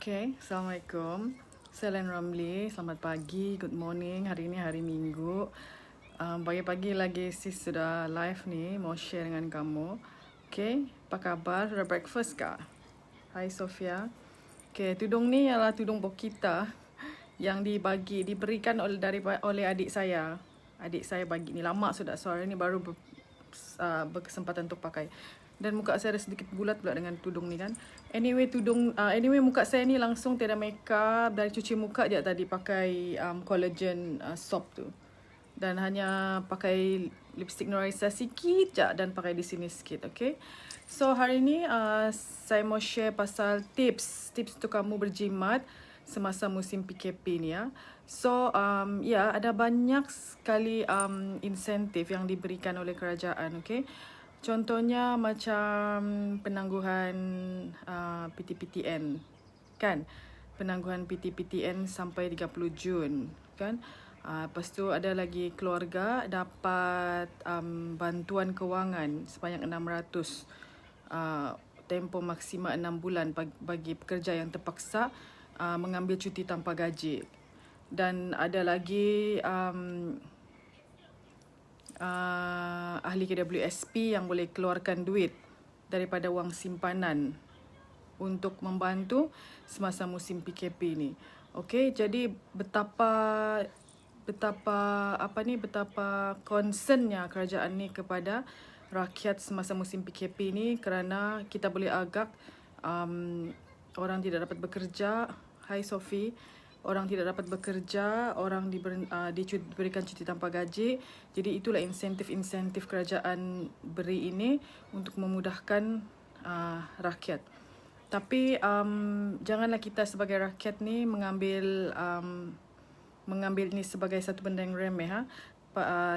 Okay, Assalamualaikum. Saya Len Ramli. Selamat pagi, good morning. Hari ini hari Minggu. Pagi-pagi lagi sis sudah live ni, mau share dengan kamu. Okay, apa kabar? Sudah breakfast kah? Hai Sofia. Okay, tudung ni ialah tudung Bokita yang diberikan oleh adik saya. Adik saya bagi ni lama sudah, suara ni baru berkesempatan untuk pakai. Dan muka saya ada sedikit bulat pula dengan tudung ni kan. Anyway muka saya ni langsung tiada makeup, dari cuci muka je tadi pakai collagen soap tu. Dan hanya pakai lipstick Nurisa sikit je dan pakai di sini sikit, okay. So hari ni saya mau share pasal tips untuk kamu berjimat semasa musim PKP ni ya. So ada banyak sekali insentif yang diberikan oleh kerajaan, okay. Contohnya macam penangguhan PTPTN kan. Penangguhan PTPTN sampai 30 Jun kan. Lepas tu ada lagi keluarga dapat bantuan kewangan sebanyak 600 tempoh maksima 6 bulan bagi pekerja yang terpaksa mengambil cuti tanpa gaji. Dan ada lagi ahli KWSP yang boleh keluarkan duit daripada wang simpanan untuk membantu semasa musim PKP ni. Okey, jadi betapa concernnya kerajaan ni kepada rakyat semasa musim PKP ni, kerana kita boleh agak orang tidak dapat bekerja. Hai Sophie. Orang tidak dapat bekerja, orang diberikan cuti tanpa gaji. Jadi itulah insentif kerajaan beri ini untuk memudahkan rakyat. Tapi janganlah kita sebagai rakyat ni mengambil ini sebagai satu benda yang remeh.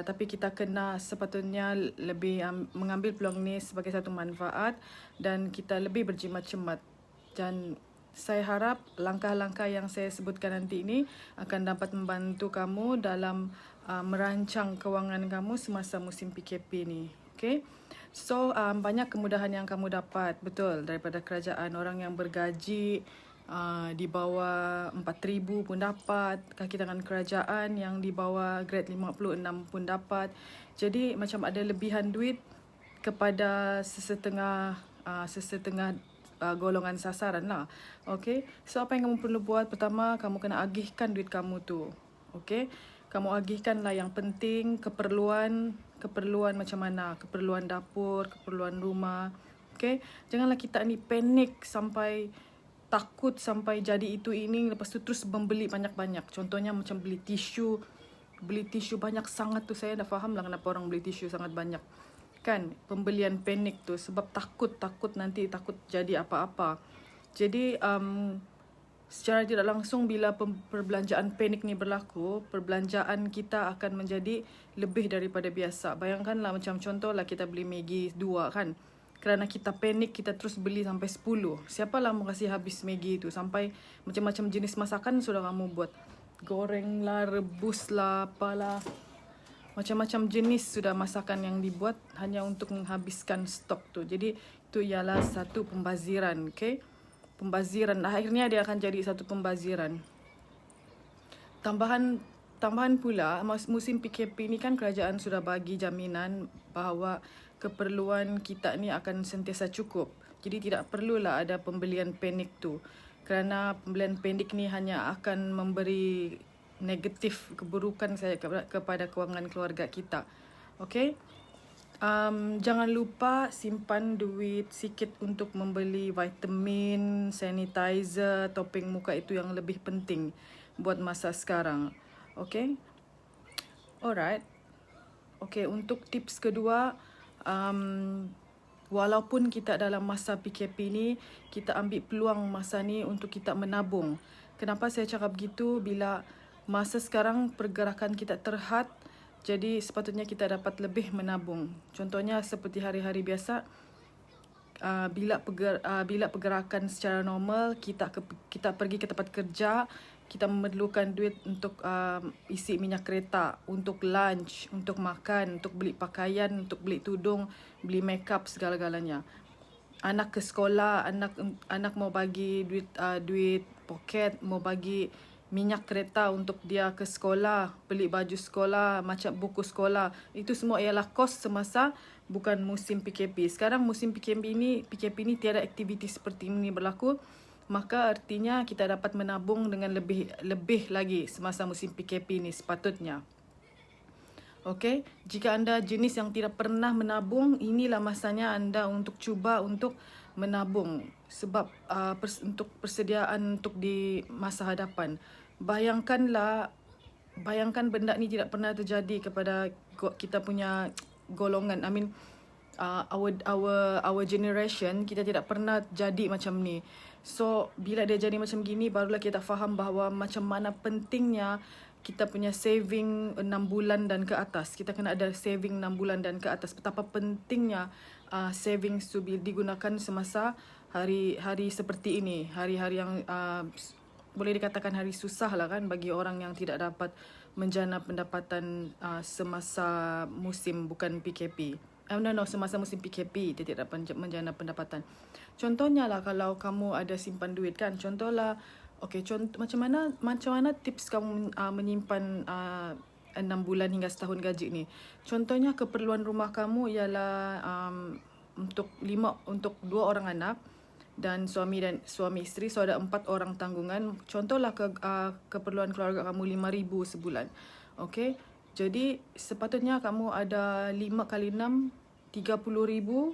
Tapi kita kena sepatutnya lebih mengambil peluang ni sebagai satu manfaat dan kita lebih berjimat-jimat. Dan saya harap langkah-langkah yang saya sebutkan nanti ini akan dapat membantu kamu dalam merancang kewangan kamu semasa musim PKP ni. Okay? So, banyak kemudahan yang kamu dapat, betul, daripada kerajaan. Orang yang bergaji di bawah 4,000 pun dapat. Kaki tangan kerajaan yang di bawah grade 56 pun dapat. Jadi, macam ada lebihan duit kepada sesetengah golongan sasaran lah. Okay. So apa yang kamu perlu buat? Pertama, kamu kena agihkan duit kamu tu. Okay. Kamu agihkanlah yang penting, keperluan macam mana? Keperluan dapur, keperluan rumah. Okay. Janganlah kita ni panik sampai takut sampai jadi itu ini, lepas tu terus membeli banyak-banyak. Contohnya macam beli tisu banyak sangat tu. Saya dah faham lah kenapa orang beli tisu sangat banyak. Kan, pembelian panik tu sebab takut nanti jadi apa-apa. Jadi secara tidak langsung bila perbelanjaan panik ni berlaku, perbelanjaan kita akan menjadi lebih daripada biasa. Bayangkanlah macam contohlah kita beli Maggi 2 kan. Kerana kita panik, kita terus beli sampai 10. Siapalah mau kasih habis Maggi tu? Sampai macam-macam jenis masakan sudah kamu buat. Goreng lah, rebus lah, apalah. Macam-macam jenis sudah masakan yang dibuat hanya untuk menghabiskan stok tu. Jadi itu ialah satu pembaziran, okay? Pembaziran, akhirnya dia akan jadi satu pembaziran. Tambahan pula, musim PKP ni kan kerajaan sudah bagi jaminan bahawa keperluan kita ni akan sentiasa cukup. Jadi tidak perlulah ada pembelian panik tu. Kerana pembelian panik ni hanya akan memberi negatif keburukan saya kepada kewangan keluarga kita. Okay? Jangan lupa simpan duit sikit untuk membeli vitamin, sanitizer, topeng muka, itu yang lebih penting buat masa sekarang. Okay? Alright. Okay, untuk tips kedua, walaupun kita dalam masa PKP ni, kita ambil peluang masa ni untuk kita menabung. Kenapa saya cakap begitu? Bila masa sekarang pergerakan kita terhad, jadi sepatutnya kita dapat lebih menabung. Contohnya seperti hari-hari biasa, bila pergerakan secara normal, kita pergi ke tempat kerja, kita memerlukan duit untuk isi minyak kereta, untuk lunch, untuk makan, untuk beli pakaian, untuk beli tudung, beli makeup, segala-galanya. anak ke sekolah, anak mau bagi duit poket, mau bagi minyak kereta untuk dia ke sekolah, beli baju sekolah, macam buku sekolah. Itu semua ialah kos semasa bukan musim PKP. Sekarang musim PKP ini tiada aktiviti seperti ini berlaku. Maka artinya kita dapat menabung dengan lebih lagi semasa musim PKP ini sepatutnya. Okey, jika anda jenis yang tidak pernah menabung, inilah masanya anda untuk cuba untuk menabung sebab untuk persediaan untuk di masa hadapan. Bayangkan benda ni tidak pernah terjadi kepada kita punya golongan. I mean our generation, kita tidak pernah jadi macam ni. So bila dia jadi macam gini, barulah kita faham bahawa macam mana pentingnya kita punya saving 6 bulan dan ke atas. Kita kena ada saving 6 bulan dan ke atas. Betapa pentingnya saving tu digunakan semasa hari-hari seperti ini. Hari-hari yang boleh dikatakan hari susah lah kan bagi orang yang tidak dapat menjana pendapatan semasa musim bukan PKP. Semasa musim PKP dia tidak dapat menjana pendapatan. Contohnya lah kalau kamu ada simpan duit kan. Contohlah, macam mana tips kamu menyimpan 6 bulan hingga setahun gaji ni. Contohnya keperluan rumah kamu ialah untuk 2 orang anak dan suami isteri, so ada 4 orang tanggungan. Contohlah keperluan keluarga kamu 5,000 sebulan. Okey. Jadi sepatutnya kamu ada 5 kali 6 30,000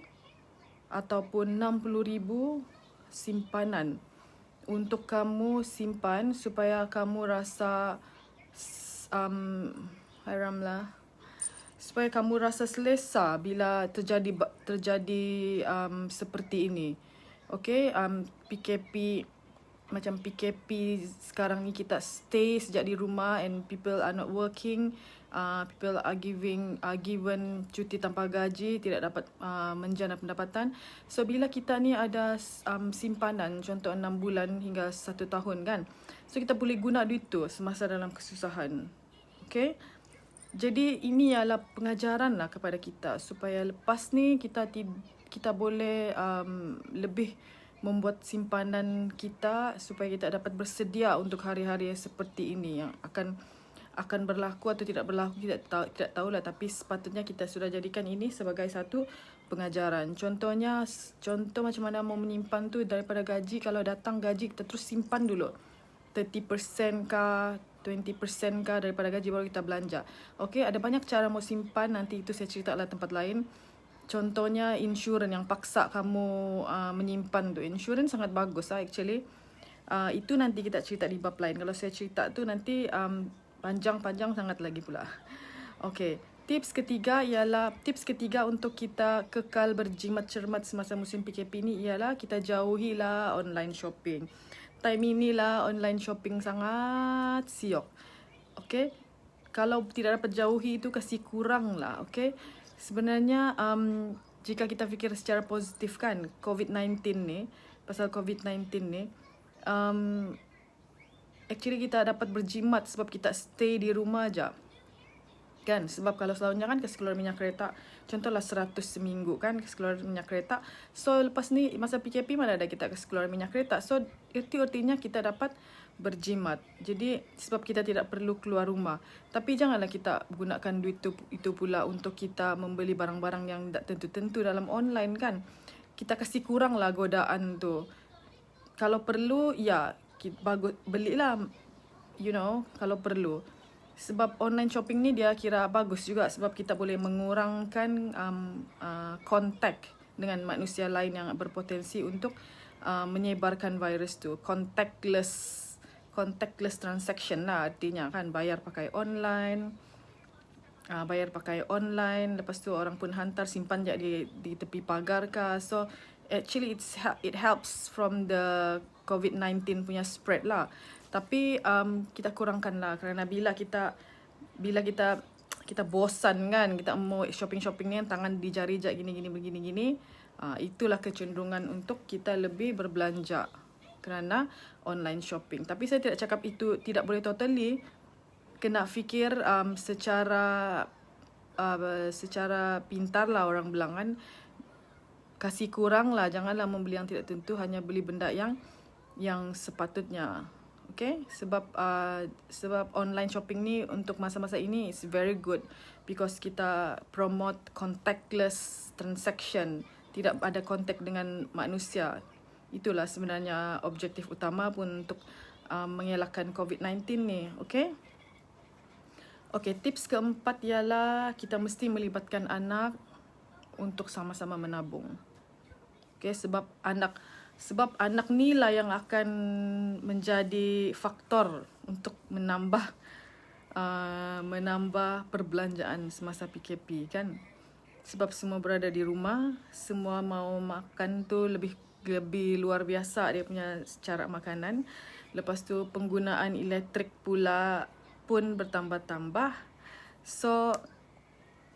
ataupun 60,000 simpanan untuk kamu simpan supaya kamu rasa supaya kamu rasa selesa bila terjadi seperti ini. Okey, PKP macam PKP sekarang ni, kita stay sejak di rumah and people are not working. People are given cuti tanpa gaji, tidak dapat menjana pendapatan. So bila kita ni ada simpanan contoh 6 bulan hingga 1 tahun kan, so kita boleh guna duit tu semasa dalam kesusahan. Okay, jadi ini ialah pengajaran lah kepada kita supaya lepas ni kita boleh lebih membuat simpanan kita supaya kita dapat bersedia untuk hari-hari seperti ini yang akan berlaku atau tidak berlaku, tidak tahulah, tapi sepatutnya kita sudah jadikan ini sebagai satu pengajaran. Contoh macam mana mau menyimpan tu daripada gaji. Kalau datang gaji, kita terus simpan dulu 30% kah, 20% kah daripada gaji, baru kita belanja. Okey, ada banyak cara mau simpan, nanti itu saya cerita lah tempat lain. Contohnya insurans yang paksa kamu menyimpan tu. Insurans sangat bagus actually. Itu nanti kita cerita di bab lain. Kalau saya cerita tu nanti panjang sangat lagi pula. Okey, tips ketiga untuk kita kekal berjimat cermat semasa musim PKP ni ialah kita jauhilah online shopping. Time inilah online shopping sangat siok. Okey, kalau tidak dapat jauhi itu kasih kurang lah. Okey, sebenarnya jika kita fikir secara positif kan, pasal COVID-19 ni, actually kita dapat berjimat sebab kita stay di rumah aja. Kan, sebab kalau selalunya kan kasi keluar minyak kereta, contohlah 100 seminggu kan kasi keluar minyak kereta. So lepas ni masa PKP mana ada kita kasi keluar minyak kereta. So itu artinya kita dapat berjimat. Jadi sebab kita tidak perlu keluar rumah. Tapi janganlah kita gunakan duit itu pula untuk kita membeli barang-barang yang tak tentu-tentu dalam online kan. Kita kasih kurang lah godaan tu. Kalau perlu ya bagus belilah, kalau perlu. Sebab online shopping ni dia kira bagus juga sebab kita boleh mengurangkan kontak dengan manusia lain yang berpotensi untuk menyebarkan virus tu. Contactless transaction lah artinya kan, bayar pakai online, lepas tu orang pun hantar, simpan je di tepi pagar kah. So actually it helps from the COVID-19 punya spread lah. Tapi kita kurangkan lah, kerana bila kita bosan kan, kita mau shopping ni tangan di jari je begini, itulah kecenderungan untuk kita lebih berbelanja kerana online shopping. Tapi saya tidak cakap itu tidak boleh totally. Kena fikir secara pintar lah orang bilang kan. kasih kurang lah, janganlah membeli yang tidak tentu, hanya beli benda yang sepatutnya. Okay, sebab online shopping ni untuk masa-masa ini is very good because kita promote contactless transaction, tidak ada kontak dengan manusia. Itulah sebenarnya objektif utama pun untuk mengelakkan COVID-19 ni. Okay. Okay, tips keempat ialah kita mesti melibatkan anak untuk sama-sama menabung. Okay, sebab anak ni lah yang akan menjadi faktor untuk menambah perbelanjaan semasa PKP kan. Sebab semua berada di rumah, semua mau makan tu lebih luar biasa dia punya cara makanan. Lepas tu penggunaan elektrik pula pun bertambah-tambah. So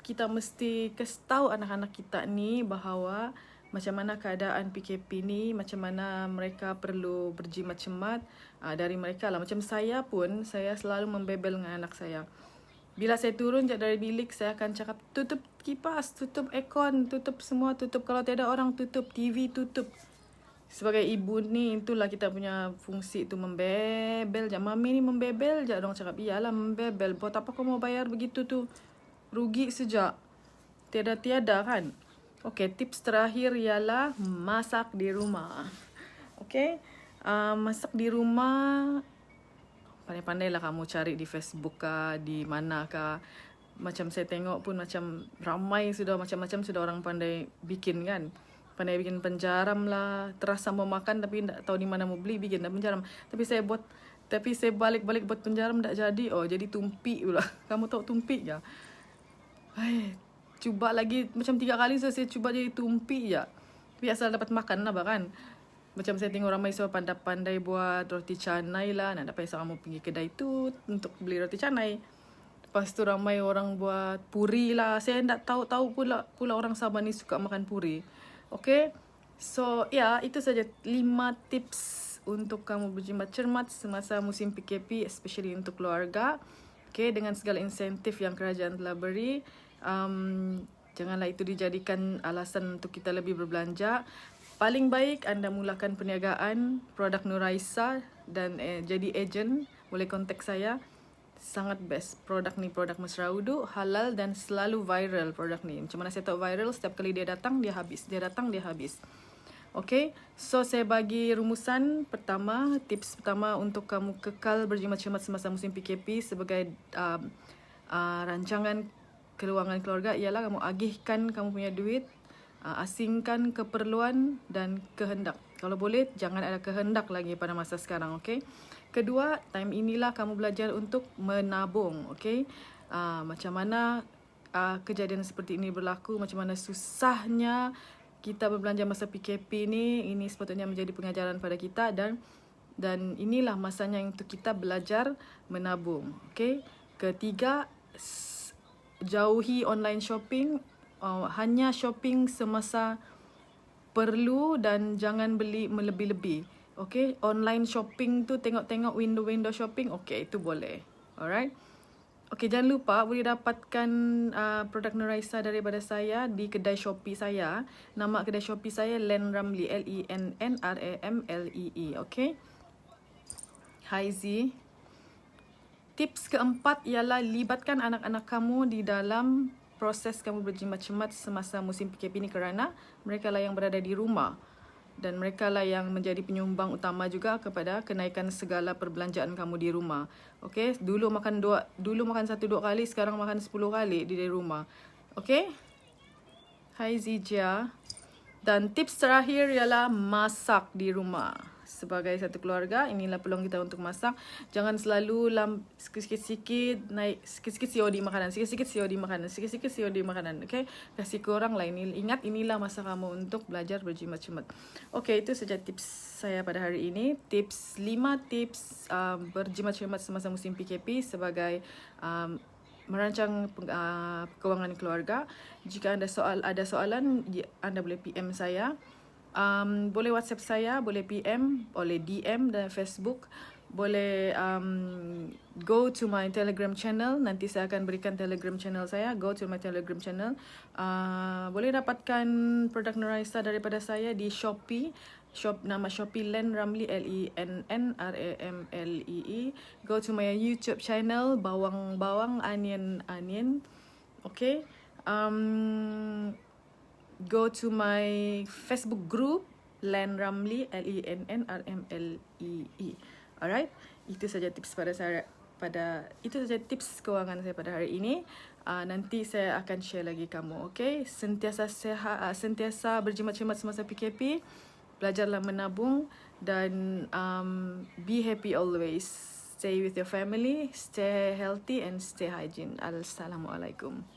kita mesti kasih tahu anak-anak kita ni bahawa macam mana keadaan PKP ni, macam mana mereka perlu berjimat-jimat dari mereka lah. Macam saya pun, saya selalu membebel dengan anak saya. Bila saya turun dari bilik, saya akan cakap, tutup kipas, tutup aircon, tutup semua, tutup. Kalau tiada orang, tutup. TV, tutup. Sebagai ibu ni, itulah kita punya fungsi tu, membebel je. Mami ni membebel je. Orang cakap, iyalah membebel. Buat apa kau mau bayar begitu tu? Rugi sejak. Tiada-tiada kan? Okay, tips terakhir ialah masak di rumah. Okay, masak di rumah, pandai-pandailah kamu cari di Facebook kah, di mana kah. Macam saya tengok pun macam ramai sudah, macam-macam sudah orang pandai bikin kan. Pandai bikin penjaram lah, terasa mau makan tapi tak tahu di mana mau beli, bikin dah penjaram. Tapi saya balik-balik buat penjaram tak jadi. Oh, jadi tumpik pula. Kamu tahu tumpik ya? Cuba lagi macam 3 kali saya cuba jadi tumpik je. Tapi asal dapat makan lah kan. Macam saya tengok ramai semua pandai-pandai buat roti canai lah. Nak dapat kamu pergi kedai tu untuk beli roti canai. Lepas tu ramai orang buat puri lah. Saya tak tahu pula orang Sabah ni suka makan puri. Okay. So ya, itu saja 5 tips untuk kamu berjimat cermat semasa musim PKP, especially untuk keluarga. Okay, dengan segala insentif yang kerajaan telah beri. Janganlah itu dijadikan alasan untuk kita lebih berbelanja. Paling baik anda mulakan perniagaan produk Nuraisa dan jadi ejen. Boleh kontak saya. Sangat best. Produk ni produk mesra uduk, halal dan selalu viral produk ni. Macam mana saya tahu viral? Setiap kali dia datang, dia habis. Dia datang, dia habis. Okay, so saya bagi rumusan pertama. Tips pertama untuk kamu kekal berjimat-jimat semasa musim PKP sebagai rancangan kewangan keluarga ialah kamu agihkan kamu punya duit, asingkan keperluan dan kehendak. Kalau boleh, jangan ada kehendak lagi pada masa sekarang, okay? Kedua, time inilah kamu belajar untuk menabung, okay? Macam mana kejadian seperti ini berlaku, macam mana susahnya kita berbelanja masa PKP ini sepatutnya menjadi pengajaran pada kita dan inilah masanya untuk kita belajar menabung, okay? Ketiga, jauhi online shopping, hanya shopping semasa perlu dan jangan beli melebih-lebih. Okay, online shopping tu tengok-tengok window shopping, okay, itu boleh. Alright. Okay, jangan lupa boleh dapatkan produk Nuraisa daripada saya di kedai Shopee saya. Nama kedai Shopee saya Len Ramlee, LENNRAMLEE. Okay. Hi Z. Tips keempat ialah libatkan anak-anak kamu di dalam proses kamu berjimat-jimat semasa musim PKP ini kerana mereka lah yang berada di rumah dan mereka lah yang menjadi penyumbang utama juga kepada kenaikan segala perbelanjaan kamu di rumah. Okey, dulu makan 1-2 kali, sekarang makan 10 kali di rumah. Okey? Hai Zijia. Dan tips terakhir ialah masak di rumah. Sebagai satu keluarga, inilah peluang kita untuk masak. Jangan selalu sikit-sikit naik, sikit-sikit COD makanan, sikit-sikit COD makanan, sikit-sikit COD makanan. Okay? Kasih korang lah ini. Ingat, inilah masa kamu untuk belajar berjimat-jimat. Okay, itu saja tips saya pada hari ini. 5 tips berjimat-jimat semasa musim PKP sebagai merancang kewangan keluarga. Jika ada soalan, anda boleh PM saya. Boleh WhatsApp saya, boleh PM, boleh DM dan Facebook. boleh go to my Telegram channel. Nanti saya akan berikan Telegram channel saya. Go to my Telegram channel. Boleh dapatkan produk Nuraisa daripada saya di Shopee. Nama Shopee Len Ramlee, LENNRAMLEE. Go to my YouTube channel, Bawang Onion. Okay. Go to my Facebook group, Len Ramlee, LENNRMLEE. Alright, itu saja tips itu saja tips kewangan saya pada hari ini. Nanti saya akan share lagi kamu, okay? Sentiasa sehat, sentiasa berjimat-jimat semasa PKP. Belajarlah menabung dan be happy always. Stay with your family, stay healthy and stay hygiene. Assalamualaikum.